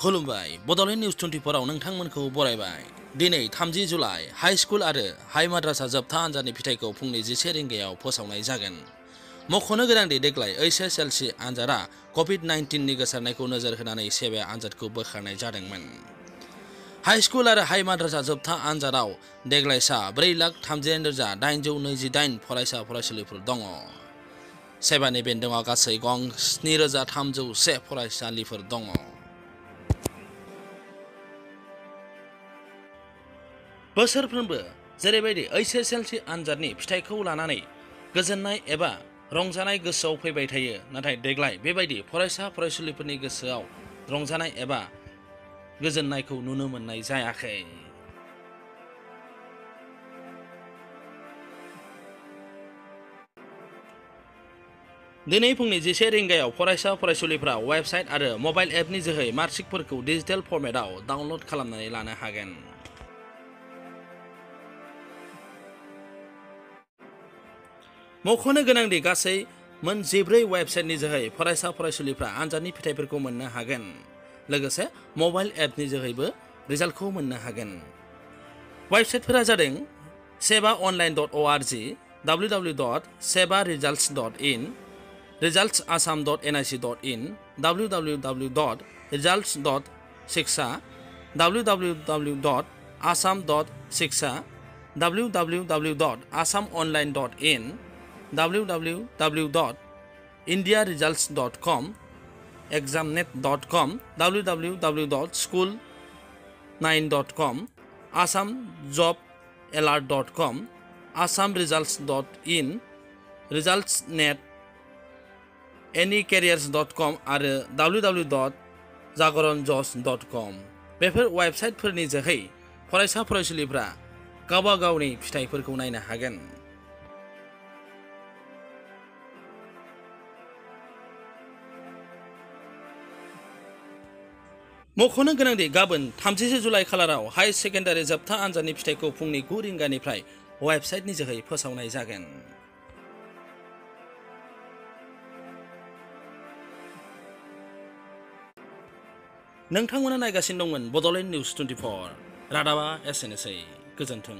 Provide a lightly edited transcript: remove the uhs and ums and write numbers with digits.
खुलुमबाय बड'लेण्ड निउज 24 आव नोंथांमोनखौ बरायबाय। दिनै 30 जुलाइ हाई स्कुल आरो हाई माद्रासा जोबथा आनजादनि फिथाइखौ फुंनि 11 रिंगायाव फोसावनाय जागोन। मख'नो गोनांदि देग्लाय HSLC आनजादा कभिड-19 नि गोसारनायखौ नोजोर होनानै सेबा आनजादखौ बोखारनाय जादोंमोन। हाई स्कुल आरो हाई माद्रासा जोबथा आनजादाव देग्लाय सा 4,39,828 फरायसा फरायसुलिफोर दङ। सेबानि बेन्दोङाव गासै गं 7,301 फरायसालिफोर दङ। बोसोरफ्रोमबो जेरैबायदि HSLC आनजादनि फिथाइखौ लानानै गोजोननाय एबा रंजानाय गोसोआव फैबाय थायो, नाथाय देग्लाय बेबायदि फरायसा फरायसुलिफोरनि गोसोआव रंजानाय एबा गोजोननायखौ नुनो मोननाय जायाखै। दिनै फुंनि 11 रिंगायाव फरायसा फरायसुलिफ्रा वेबसाइट आरो मबाइल एपनि जोहै मार्कशीटफोरखौ डिजिटेल फर्मेटआव डाउनलड खालामनानै लानो हागोन। मख'नो गोनांदि गासै मोन 14 वेबसाइटनि जोहै फरायसा फरायसुलिफ्रा आनजादनि फिथाइफोरखौ मोननो हागोन। लोगोसे मबाइल एपनि जोहैबो रिजाल्टखौ मोननो हागोन। वेबसाइटफोरा जादों sebaonline.org, www.sebaresults.in, resultsasam.nic.in, www.results.shiksha, www.assam.shiksha, www.assamonline.in, www.indiaresults.com, examnet.com, www.school9.com, assamjobalert.com, assamresults.in, resultsnet, anycareers.com आरो www.jagoranjos.com। बेफोर वेबसाइटफोरनि जोहै फरायसा फरायसुलिफ्रा गावबा गावनि फिथाइफोरखौ नायनो हागोन। मख'नो गोनांदि गाबोन 30 जुलाइ खालाराव हाई सेकेन्डारि जोबथा आनजादनि फिथाइखौ फुंनि 9 रिंगानिफ्राय वेबसाइटनि जोहै फोसावनाय जागोन। नोंथांमोना नायगासिनो दंमोन बड'लेण्ड निउज 24। रादाबा एसेनोसै। गोजोन्थों।